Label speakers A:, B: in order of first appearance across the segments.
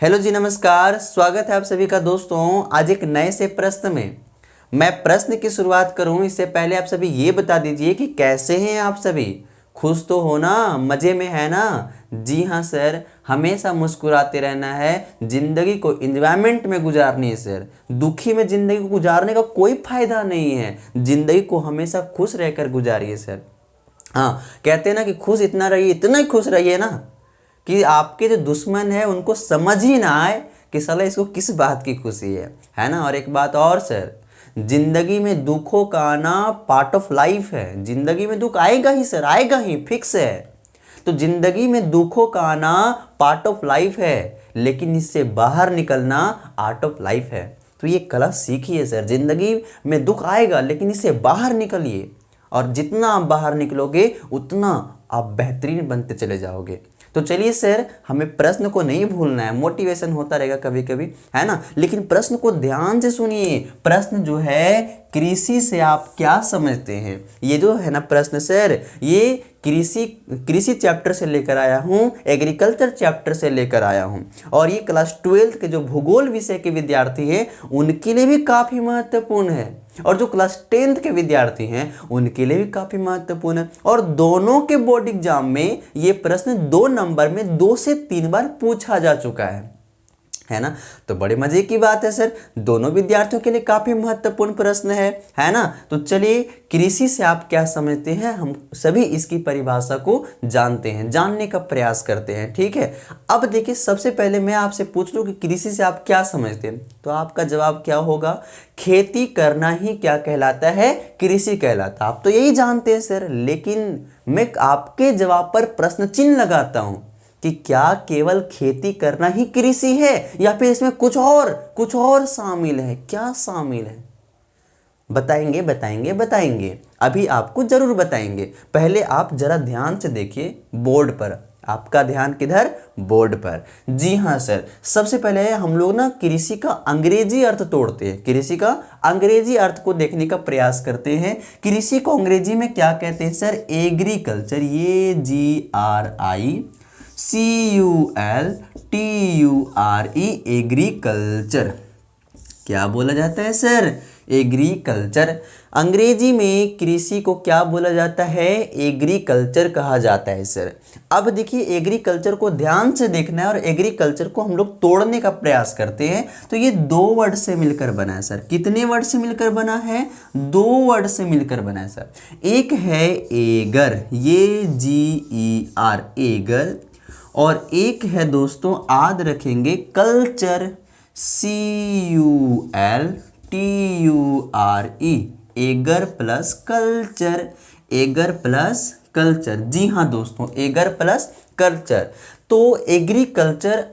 A: Hello जी, नमस्कार। स्वागत है आप सभी का दोस्तों आज एक नए से प्रश्न में। मैं प्रश्न की शुरुआत करूं इससे पहले आप सभी ये बता दीजिए कि कैसे हैं आप सभी। खुश तो हो ना, मज़े में है ना। जी हाँ सर, हमेशा मुस्कुराते रहना है, ज़िंदगी को एंजॉयमेंट में गुजारनी है सर। दुखी में ज़िंदगी को गुजारने का कोई फ़ायदा नहीं है। ज़िंदगी को हमेशा खुश रहकर गुजारिए सर। हाँ, कहते हैं ना कि खुश इतना रहिए, इतना ही खुश रहिए ना कि आपके जो दुश्मन है उनको समझ ही ना आए कि साला इसको किस बात की खुशी है ना। और एक बात और सर, जिंदगी में दुखों का आना पार्ट ऑफ लाइफ है। जिंदगी में दुख आएगा ही सर, आएगा ही, फिक्स है। तो जिंदगी में दुखों का आना पार्ट ऑफ लाइफ है, लेकिन इससे बाहर निकलना आर्ट ऑफ लाइफ है। तो ये कला सीखिए सर। जिंदगी में दुख आएगा लेकिन इससे बाहर निकलिए, और जितना आप बाहर निकलोगे उतना आप बेहतरीन बनते चले जाओगे। तो चलिए सर, हमें प्रश्न को नहीं भूलना है। मोटिवेशन होता रहेगा कभी कभी, है ना, लेकिन प्रश्न को ध्यान से सुनिए। प्रश्न जो है, कृषि से आप क्या समझते हैं। ये जो है ना प्रश्न सर, ये कृषि कृषि चैप्टर से लेकर आया हूँ, एग्रीकल्चर चैप्टर से लेकर आया हूँ। और ये क्लास 12 के जो भूगोल विषय के विद्यार्थी हैं उनके लिए भी काफ़ी महत्वपूर्ण है, और जो क्लास 10th के विद्यार्थी हैं उनके लिए भी काफ़ी महत्वपूर्ण है। और दोनों के बोर्ड एग्जाम में ये प्रश्न 2 नंबर में 2 से 3 बार पूछा जा चुका है ना। तो बड़े मजे की बात है सर, दोनों विद्यार्थियों के लिए काफी महत्वपूर्ण प्रश्न है ना। तो चलिए, कृषि से आप क्या समझते हैं, हम सभी इसकी परिभाषा को जानते हैं, जानने का प्रयास करते हैं, ठीक है। अब देखिए, सबसे पहले मैं आपसे पूछ लूं कि कृषि से आप क्या समझते हैं, तो आपका जवाब क्या होगा। खेती करना ही क्या कहलाता है, कृषि कहलाता है। आप तो यही जानते हैं सर, लेकिन मैं आपके जवाब पर प्रश्न चिन्ह लगाता हूं कि क्या केवल खेती करना ही कृषि है, या फिर इसमें कुछ और शामिल है। क्या शामिल है, बताएंगे बताएंगे बताएंगे, अभी आपको जरूर बताएंगे। पहले आप जरा ध्यान से देखिए बोर्ड पर। आपका ध्यान किधर, बोर्ड पर। जी हाँ सर, सबसे पहले हम लोग ना कृषि का अंग्रेजी अर्थ तोड़ते हैं। कृषि का अंग्रेजी अर्थ को देखने का प्रयास करते हैं। कृषि को अंग्रेजी में क्या कहते हैं सर, एग्रीकल्चर। ये GRICULTURE, एग्रीकल्चर। क्या बोला जाता है सर, एग्रीकल्चर। अंग्रेजी में कृषि को क्या बोला जाता है, एग्रीकल्चर कहा जाता है सर। अब देखिए, एग्रीकल्चर को ध्यान से देखना है, और एग्रीकल्चर को हम लोग तोड़ने का प्रयास करते हैं। तो ये 2 वर्ड से मिलकर बना है सर। कितने वर्ड से मिलकर बना है, 2 वर्ड से मिलकर बना है सर। एक है एगर, ये GER, एगर। और एक है दोस्तों, याद रखेंगे, culture, CULTURE, ager plus culture. Ager plus culture, जी हाँ दोस्तों, एगर प्लस कल्चर। तो एग्रीकल्चर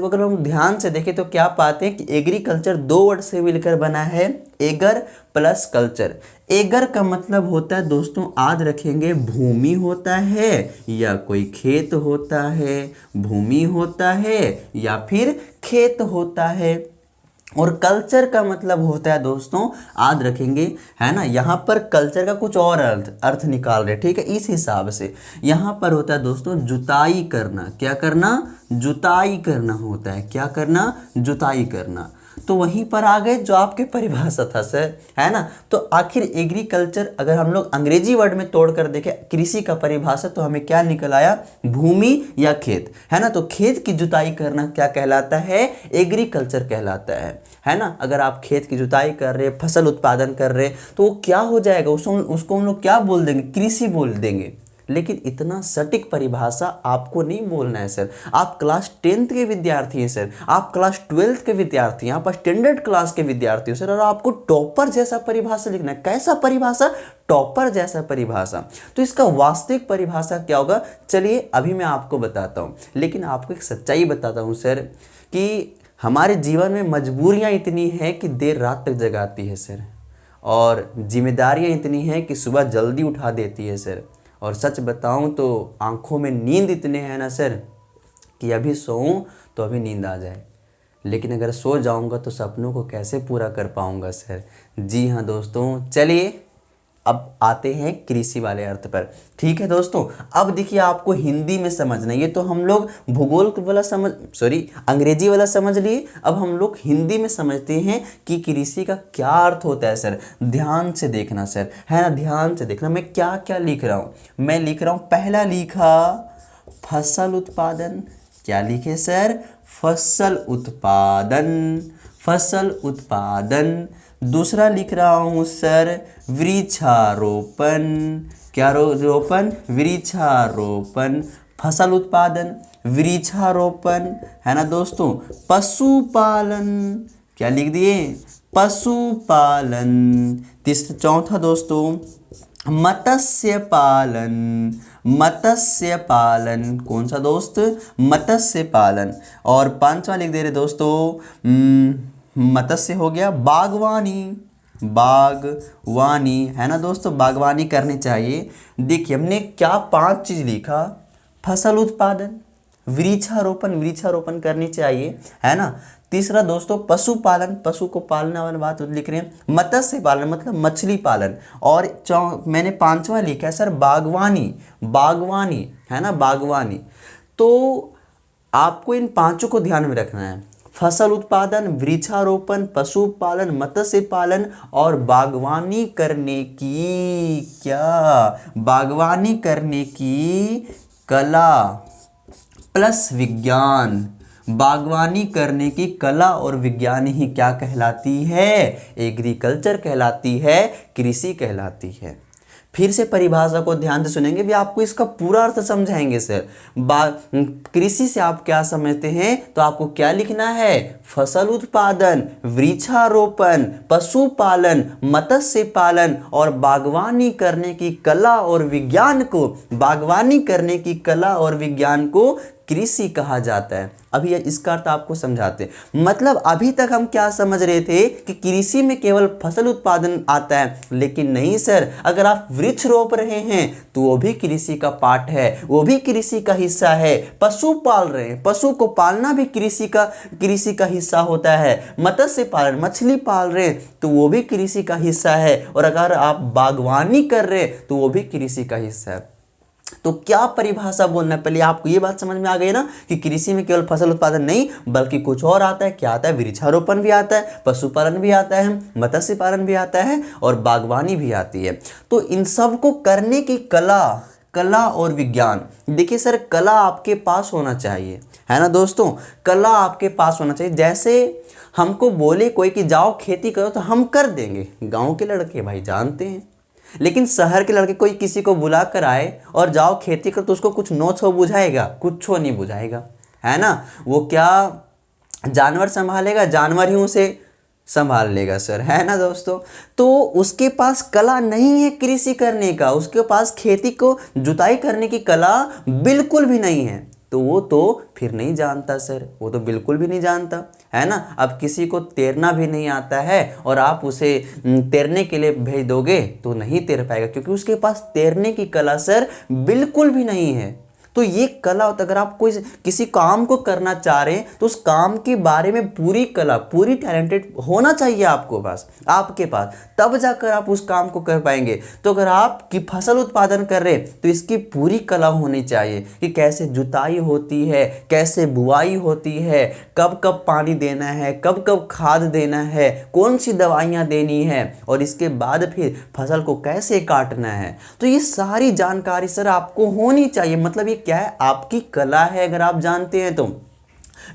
A: को अगर हम ध्यान से देखें तो क्या पाते हैं कि एग्रीकल्चर 2 वर्ड से मिलकर बना है, एगर प्लस कल्चर। एगर का मतलब होता है दोस्तों, याद रखेंगे, भूमि होता है या कोई खेत होता है, भूमि होता है या फिर खेत होता है। और कल्चर का मतलब होता है दोस्तों, याद रखेंगे, है ना, यहाँ पर कल्चर का कुछ और अर्थ निकाल रहे, ठीक है। इस हिसाब से यहाँ पर होता है दोस्तों जुताई करना। क्या करना, जुताई करना होता है। क्या करना, जुताई करना। तो वहीं पर आ गए जो आपके परिभाषा था सर, है ना। तो आखिर एग्रीकल्चर अगर हम लोग अंग्रेजी वर्ड में तोड़ कर देखें कृषि का परिभाषा, तो हमें क्या निकल आया, भूमि या खेत, है ना। तो खेत की जुताई करना क्या कहलाता है, एग्रीकल्चर कहलाता है ना। अगर आप खेत की जुताई कर रहे, फसल उत्पादन कर रहे, तो वो क्या हो जाएगा, उसको हम लोग क्या बोल देंगे, कृषि बोल देंगे। लेकिन इतना सटीक परिभाषा आपको नहीं बोलना है सर। आप क्लास 10th के विद्यार्थी हैं सर, आप क्लास 12th के विद्यार्थी हैं, आप स्टैंडर्ड क्लास के विद्यार्थी हो सर, और आपको टॉपर जैसा परिभाषा लिखना है। कैसा परिभाषा, टॉपर जैसा परिभाषा। तो इसका वास्तविक परिभाषा क्या होगा, चलिए अभी मैं आपको बताता हूँ। लेकिन आपको एक सच्चाई बताता हूँ सर, कि हमारे जीवन में मजबूरियाँ इतनी हैं कि देर रात तक जगाती है सर, और जिम्मेदारियाँ इतनी हैं कि सुबह जल्दी उठा देती है सर। और सच बताऊं तो आंखों में नींद इतने हैं ना सर, कि अभी सोऊं तो अभी नींद आ जाए, लेकिन अगर सो जाऊंगा तो सपनों को कैसे पूरा कर पाऊंगा सर। जी हाँ दोस्तों, चलिए अब आते हैं कृषि वाले अर्थ पर। ठीक है दोस्तों, अब देखिए आपको हिंदी में समझना है। ये तो हम लोग भूगोल वाला अंग्रेजी वाला समझ लिए। अब हम लोग हिंदी में समझते हैं कि कृषि का क्या अर्थ होता है सर। ध्यान से देखना सर, है ना, ध्यान से देखना। मैं क्या क्या लिख रहा हूँ, मैं लिख रहा हूँ, पहला लिखा फसल उत्पादन। क्या लिखे सर? फसल उत्पादन, फसल उत्पादन। दूसरा लिख रहा हूँ सर वृक्षारोपण। क्या रोपण? वृक्षारोपण। फसल उत्पादन, वृक्षारोपण, है ना दोस्तों। पशुपालन, क्या लिख दिए? पशुपालन। चौथा दोस्तों मत्स्य पालन, मत्स्य पालन। कौन सा दोस्त? मत्स्य पालन। और पांचवा लिख दे रहे दोस्तों, मत्स्य हो गया बागवानी, बागवानी, है ना दोस्तों, बागवानी करनी चाहिए। देखिए हमने क्या 5 चीज लिखा, फसल उत्पादन, वृक्षारोपण, वृक्षारोपण करनी चाहिए, है ना। तीसरा दोस्तों पशुपालन, पशु को पालने वाली बात लिख रहे हैं। मत्स्य पालन मतलब मछली पालन। और मैंने 5वां लिखा है सर बागवानी, बागवानी, है ना, बागवानी। तो आपको इन 5 को ध्यान में रखना है, फसल उत्पादन, वृक्षारोपण, पशुपालन, मत्स्य पालन और बागवानी करने की क्या? बागवानी करने की कला प्लस विज्ञान। बागवानी करने की कला और विज्ञान ही क्या कहलाती है? एग्रीकल्चर कहलाती है, कृषि कहलाती है। फिर से परिभाषा को ध्यान से सुनेंगे भी, आपको इसका पूरा अर्थ समझाएंगे सर। कृषि से आप क्या समझते हैं, तो आपको क्या लिखना है? फसल उत्पादन, वृक्षारोपण, पशुपालन, मत्स्य पालन और बागवानी करने की कला और विज्ञान को, बागवानी करने की कला और विज्ञान को कृषि कहा जाता है। अभी इसका अर्थ आपको समझाते हैं। मतलब अभी तक हम क्या समझ रहे थे कि कृषि में केवल फसल उत्पादन आता है, लेकिन नहीं सर, अगर आप वृक्ष रोप रहे हैं तो वो भी कृषि का पार्ट है, वो भी कृषि का हिस्सा है। पशु पाल रहे हैं, पशु को पालना भी कृषि का हिस्सा होता है। मत्स्य पालन, मछली पाल रहे हैं तो वो भी कृषि का हिस्सा है। और अगर आप बागवानी कर रहे हैं तो वो भी कृषि का हिस्सा है। तो क्या परिभाषा बोलना है, पहले आपको ये बात समझ में आ गई ना कि कृषि में केवल फसल उत्पादन नहीं बल्कि कुछ और आता है। क्या आता है? वृक्षारोपण भी आता है, पशुपालन भी आता है, मत्स्य पालन भी आता है और बागवानी भी आती है। तो इन सब को करने की कला और विज्ञान। देखिए सर, कला आपके पास होना चाहिए, है ना दोस्तों, कला आपके पास होना चाहिए। जैसे हमको बोले कोई कि जाओ खेती करो तो हम कर देंगे, गाँव के लड़के भाई जानते हैं। लेकिन शहर के लड़के कोई किसी को बुला कर आए और जाओ खेती कर तो उसको कुछ नोच हो बुझाएगा? कुछ हो नहीं बुझाएगा, है ना। वो क्या जानवर संभालेगा? जानवर ही उसे संभाल लेगा सर, है ना दोस्तों। तो उसके पास कला नहीं है कृषि करने का, उसके पास खेती को जुताई करने की कला बिल्कुल भी नहीं है। तो वो तो फिर नहीं जानता सर, वो तो बिल्कुल भी नहीं जानता, है ना। अब किसी को तैरना भी नहीं आता है और आप उसे तैरने के लिए भेज दोगे तो नहीं तैर पाएगा, क्योंकि उसके पास तैरने की कला सर बिल्कुल भी नहीं है। तो ये कला होता है, अगर आप कोई किसी काम को करना चाह रहे हैं तो उस काम के बारे में पूरी कला, पूरी टैलेंटेड होना चाहिए आपको पास, आपके पास, तब जाकर आप उस काम को कर पाएंगे। तो अगर आप की फसल उत्पादन कर रहे हैं तो इसकी पूरी कला होनी चाहिए कि कैसे जुताई होती है, कैसे बुआई होती है, कब कब पानी देना है, कब कब खाद देना है, कौन सी दवाइयाँ देनी है और इसके बाद फिर फसल को कैसे काटना है। तो ये सारी जानकारी सर आपको होनी चाहिए। मतलब ये क्या है? आपकी कला है। अगर आप जानते हैं तो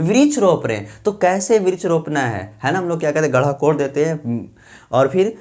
A: वृक्ष रोप रहे हैं तो कैसे वृक्ष रोपना है ना। हम लोग क्या कहते हैं, गड्ढा कोड़ देते हैं और फिर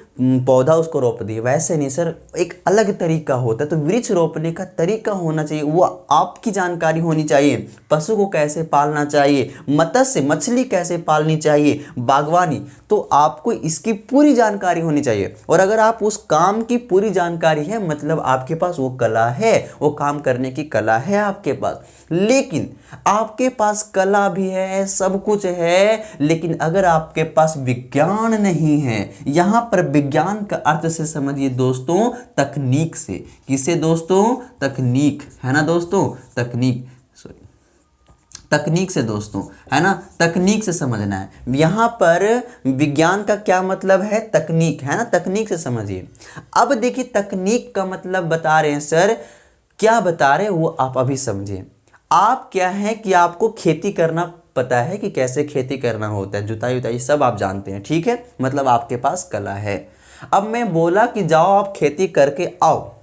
A: पौधा उसको रोप दिए, वैसे नहीं सर, एक अलग तरीका होता है। तो वृक्ष रोपने का तरीका होना चाहिए, वो आपकी जानकारी होनी चाहिए। पशु को कैसे पालना चाहिए, मत्स्य मछली कैसे पालनी चाहिए, बागवानी, तो आपको इसकी पूरी जानकारी होनी चाहिए। और अगर आप उस काम की पूरी जानकारी है, मतलब आपके पास वो कला है, वो काम करने की कला है आपके पास। लेकिन आपके पास कला भी है, सब कुछ है, लेकिन अगर आपके पास विज्ञान नहीं है, यहां पर विज्ञान का अर्थ से समझिए दोस्तों तकनीक से। किसे दोस्तों? तकनीक, है ना दोस्तों, तकनीक। तकनीक से दोस्तों, है ना, तकनीक से समझना है। यहाँ पर विज्ञान का क्या मतलब है, तकनीक, है ना, तकनीक से समझिए। अब देखिए तकनीक का मतलब बता रहे हैं सर, क्या बता रहे हैं वो आप अभी समझिए। आप क्या है कि आपको खेती करना पता है कि कैसे खेती करना होता है, जुताई उताई सब आप जानते हैं, ठीक है, मतलब आपके पास कला है। अब मैं बोला कि जाओ आप खेती करके आओ,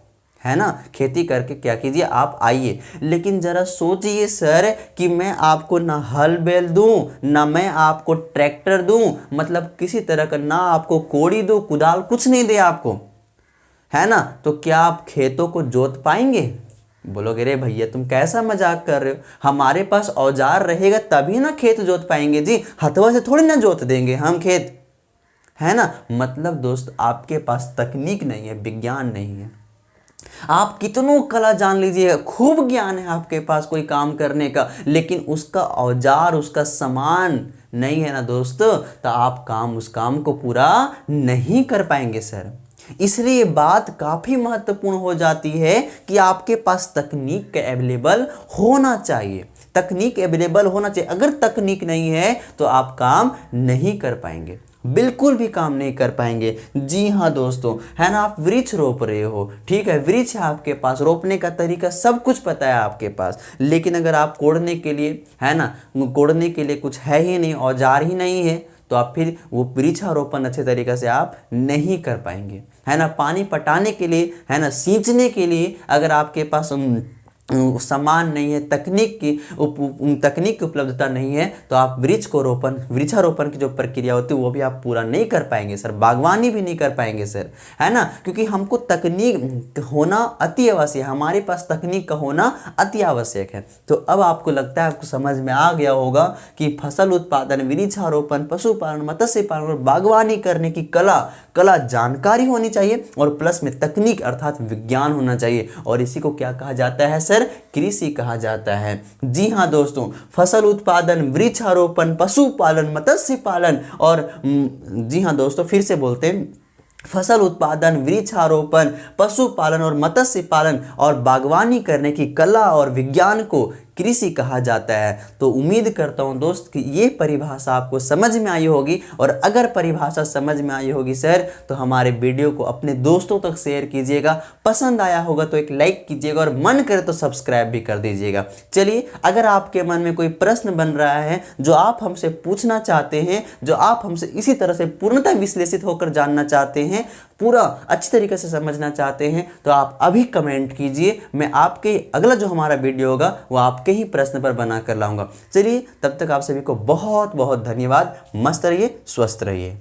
A: है ना, खेती करके क्या कीजिए, आप आइए। लेकिन ज़रा सोचिए सर कि मैं आपको ना हल बैल दूं, ना मैं आपको ट्रैक्टर दूं, मतलब किसी तरह का ना आपको कोड़ी दूं, कुदाल, कुछ नहीं दे आपको, है ना, तो क्या आप खेतों को जोत पाएंगे? बोलोगे रे भैया तुम कैसा मजाक कर रहे हो, हमारे पास औजार रहेगा तभी ना खेत जोत पाएंगे जी, हथवा से थोड़ी ना जोत देंगे हम खेत, है ना। मतलब दोस्त आपके पास तकनीक नहीं है, विज्ञान नहीं है। आप कितनों कला जान लीजिए, खूब ज्ञान है आपके पास कोई काम करने का, लेकिन उसका औजार, उसका सामान नहीं है ना दोस्तों, तो आप उस काम को पूरा नहीं कर पाएंगे सर। इसलिए बात काफ़ी महत्वपूर्ण हो जाती है कि आपके पास तकनीक का अवेलेबल होना चाहिए, तकनीक अवेलेबल होना चाहिए। अगर तकनीक नहीं है तो आप काम नहीं कर पाएंगे, बिल्कुल भी काम नहीं कर पाएंगे। जी हाँ दोस्तों, है ना, आप वृक्ष रोप रहे हो, ठीक है, वृक्ष है आपके पास, रोपने का तरीका सब कुछ पता है आपके पास, लेकिन अगर आप कोड़ने के लिए, है ना, कोड़ने के लिए कुछ है ही नहीं, औजार ही नहीं है, तो आप फिर वो वृक्षारोपण अच्छे तरीके से आप नहीं कर पाएंगे, है ना। पानी पटाने के लिए, है ना, सींचने के लिए अगर आपके पास सामान नहीं है, तकनीक की उपलब्धता नहीं है, तो आप वृक्षारोपण की जो प्रक्रिया होती है वो भी आप पूरा नहीं कर पाएंगे सर, बागवानी भी नहीं कर पाएंगे सर, है ना, क्योंकि हमको तकनीक होना अति आवश्यक है, हमारे पास तकनीक का होना अति आवश्यक है। तो अब आपको लगता है, आपको समझ में आ गया होगा कि फसल उत्पादन, वृक्षारोपण, पशुपालन, मत्स्य पालन और बागवानी करने की कला जानकारी होनी चाहिए, और प्लस में तकनीक अर्थात विज्ञान होना चाहिए, और इसी को क्या कहा जाता है सर, कृषि कहा जाता है। जी हाँ दोस्तों, फसल उत्पादन, वृक्षारोपण, पशुपालन, मत्स्य पालन और जी हाँ दोस्तों, फिर से बोलते हैं, फसल उत्पादन, वृक्षारोपण, पशुपालन और मत्स्य पालन और बागवानी करने की कला और विज्ञान को कृषि कहा जाता है। तो उम्मीद करता हूं दोस्त कि ये परिभाषा आपको समझ में आई होगी, और अगर परिभाषा समझ में आई होगी सर तो हमारे वीडियो को अपने दोस्तों तक शेयर कीजिएगा, पसंद आया होगा तो एक लाइक कीजिएगा, और मन करे तो सब्सक्राइब भी कर दीजिएगा। चलिए, अगर आपके मन में कोई प्रश्न बन रहा है जो आप हमसे पूछना चाहते हैं, जो आप हमसे इसी तरह से पूर्णतः विश्लेषित होकर जानना चाहते हैं, पूरा अच्छी तरीके से समझना चाहते हैं, तो आप अभी कमेंट कीजिए, मैं आपके अगला जो हमारा वीडियो होगा वो आपके ही प्रश्न पर बना कर लाऊंगा। चलिए, तब तक आप सभी को बहुत बहुत धन्यवाद। मस्त रहिए, स्वस्थ रहिए।